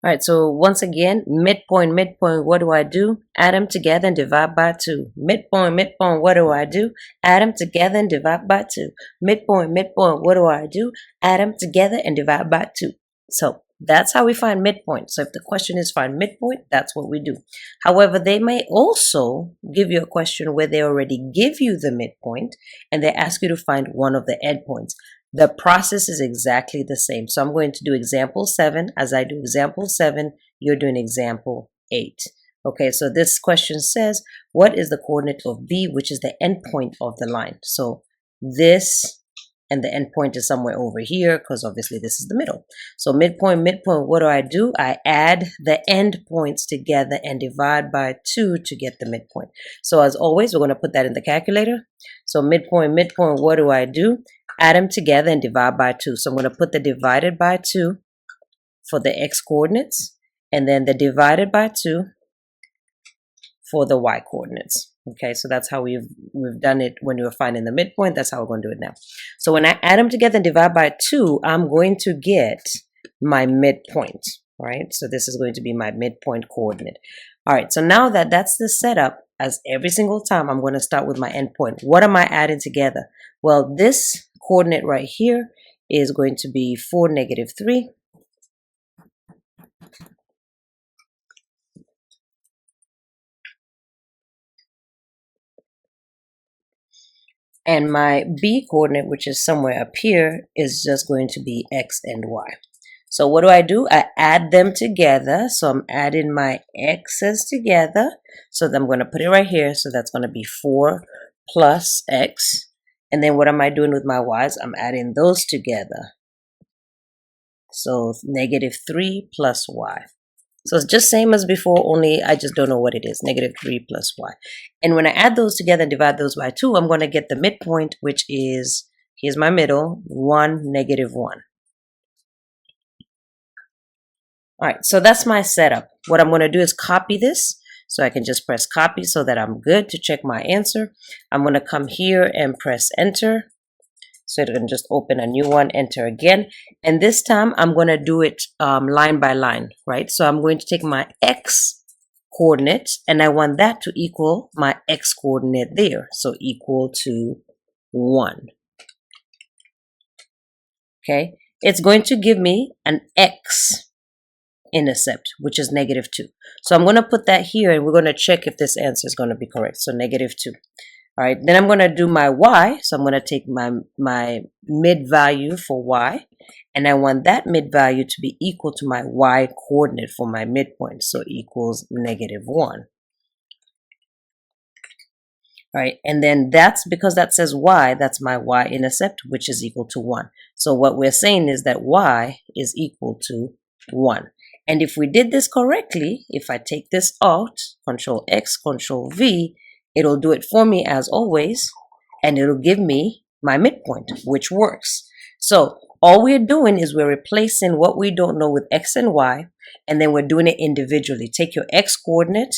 All right, so once again, midpoint, what do I do? Add them together and divide by 2. Midpoint, what do I do? Add them together and divide by 2. Midpoint, what do I do? Add them together and divide by 2. So that's how we find midpoint. So if the question is find midpoint, that's what we do. However, they may also give you a question where they already give you the midpoint and they ask you to find one of the endpoints. The process is exactly the same. So I'm going to do example 7. As I do example 7, you're doing example 8. Okay, so this question says, what is the coordinate of B, which is the endpoint of the line? So this and the endpoint is somewhere over here because obviously this is the middle. So midpoint, what do? I add the endpoints together and divide by 2 to get the midpoint. So as always, we're going to put that in the calculator. So midpoint, what do? Add them together and divide by 2. So I'm going to put the divided by 2 for the x coordinates and then the divided by 2 for the y coordinates. Okay, so that's how we've done it when we were finding the midpoint. That's how we're going to do it now. So when I add them together and divide by 2, I'm going to get my midpoint, right? So this is going to be my midpoint coordinate. All right, so now that that's the setup, as every single time, I'm going to start with my endpoint. What am I adding together? Well, this coordinate right here is going to be 4, -3. And my B coordinate, which is somewhere up here, is just going to be X and Y. So what do? I add them together. So I'm adding my X's together. So I'm going to put it right here. So that's going to be 4 plus X. And then what am I doing with my Y's? I'm adding those together. So -3 plus Y. So it's just same as before, only I just don't know what it is, -3 plus Y. And when I add those together and divide those by 2, I'm going to get the midpoint, which is, here's my middle, 1, -1. All right, so that's my setup. What I'm going to do is copy this. So I can just press copy so that I'm good to check my answer. I'm going to come here and press enter. So it can just open a new one, enter again. And this time I'm going to do it line by line, right? So I'm going to take my X coordinate and I want that to equal my X coordinate there. So equal to 1. Okay. It's going to give me an X intercept, which is -2. So I'm going to put that here and we're going to check if this answer is going to be correct. So -2. All right, then I'm going to do my Y. So I'm going to take my mid value for Y, and I want that mid value to be equal to my Y coordinate for my midpoint. So equals -1. All right, and then that's because that says Y, that's my Y intercept, which is equal to 1. So what we're saying is that Y is equal to 1. And if we did this correctly, if I take this out, Control X, Control V, it'll do it for me as always, and it'll give me my midpoint, which works. So all we're doing is we're replacing what we don't know with X and Y, and then we're doing it individually. Take your X coordinate,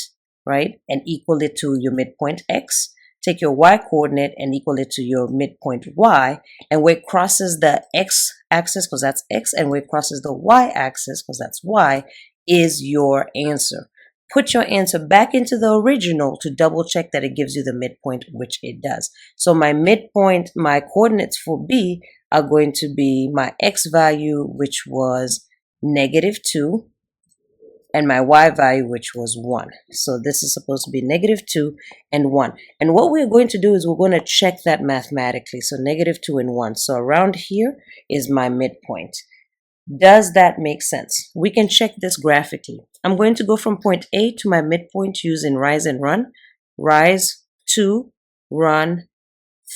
right, and equal it to your midpoint X. Take your Y coordinate and equal it to your midpoint Y, and where it crosses the X axis, because that's X, and where it crosses the Y axis, because that's Y, is your answer. Put your answer back into the original to double check that it gives you the midpoint, which it does. So my midpoint, my coordinates for B are going to be my X value, which was -2, and my Y value, which was 1. So this is supposed to be -2 and 1. And what we're going to do is we're going to check that mathematically. So -2 and 1. So around here is my midpoint. Does that make sense? We can check this graphically. I'm going to go from point A to my midpoint using rise and run. Rise 2, run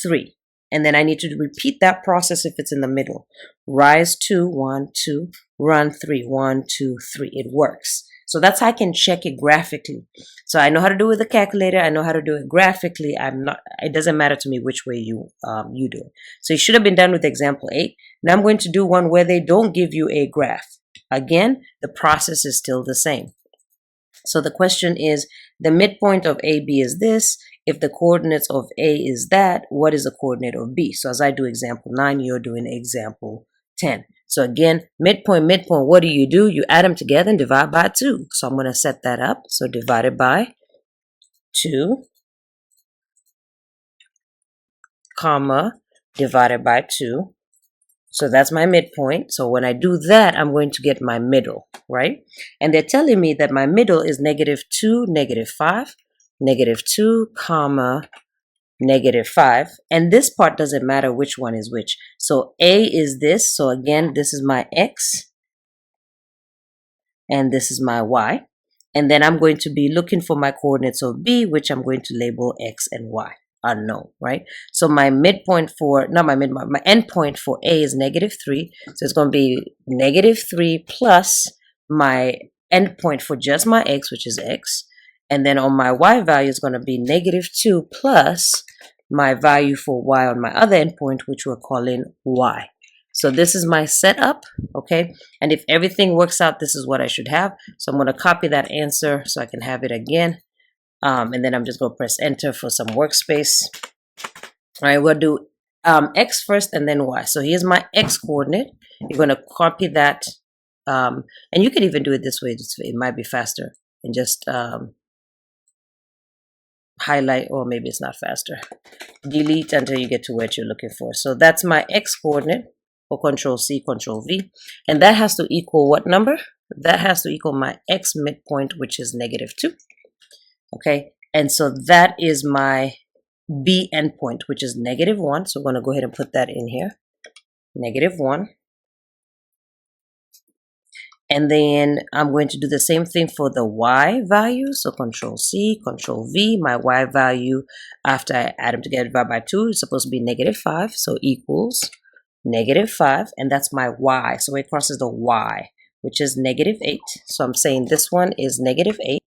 3. And then I need to repeat that process if it's in the middle. Rise 2, 1, 2, run 3, 1, 2, 3. It works. So that's how I can check it graphically. So I know how to do it with the calculator. I know how to do it graphically. It doesn't matter to me which way you do it. So you should have been done with example 8. Now I'm going to do one where they don't give you a graph. Again, the process is still the same. So the question is, the midpoint of AB is this. If the coordinates of A is that, what is the coordinate of B? So as I do example 9, you're doing example 10. So again, midpoint, midpoint, what do? You add them together and divide by 2. So I'm going to set that up. So divided by 2, comma, divided by 2. So that's my midpoint. So when I do that, I'm going to get my middle, right? And they're telling me that my middle is -2, -5, -2, comma, -5. And this part doesn't matter which one is which. So A is this. So again, this is my X and this is my Y. And then I'm going to be looking for my coordinates of B, which I'm going to label X and Y. Unknown, right? So my midpoint for, not my midpoint, my endpoint for A is -3. So it's going to be -3 plus my endpoint for just my X, which is X. And then on my Y value is going to be -2 plus my value for Y on my other endpoint, which we're calling Y. So this is my setup, okay? And if everything works out, this is what I should have. So I'm going to copy that answer so I can have it again. And then I'm just going to press enter for some workspace. All right, we'll do X first and then Y. So here's my X coordinate. You're going to copy that. And you can even do it this way. It might be faster. And just highlight, or maybe it's not faster. Delete until you get to what you're looking for. So that's my X coordinate, or Control C, Control V. And that has to equal what number? That has to equal my X midpoint, which is -2. Okay, and so that is my B endpoint, which is -1. So I'm going to go ahead and put that in here, -1. And then I'm going to do the same thing for the Y value. So Control C, Control V. My Y value, after I add them together, divide by 2, is supposed to be -5. So equals -5. And that's my Y. So it crosses the Y, which is -8. So I'm saying this one is -8.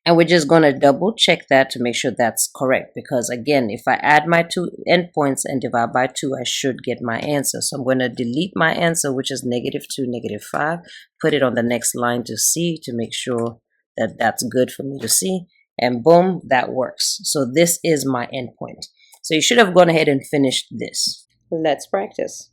And we're just going to double check that to make sure that's correct. Because again, if I add my 2 endpoints and divide by 2, I should get my answer. So I'm going to delete my answer, which is -2, -5, put it on the next line to see, to make sure that that's good for me to see. And boom, that works. So this is my endpoint. So you should have gone ahead and finished this. Let's practice.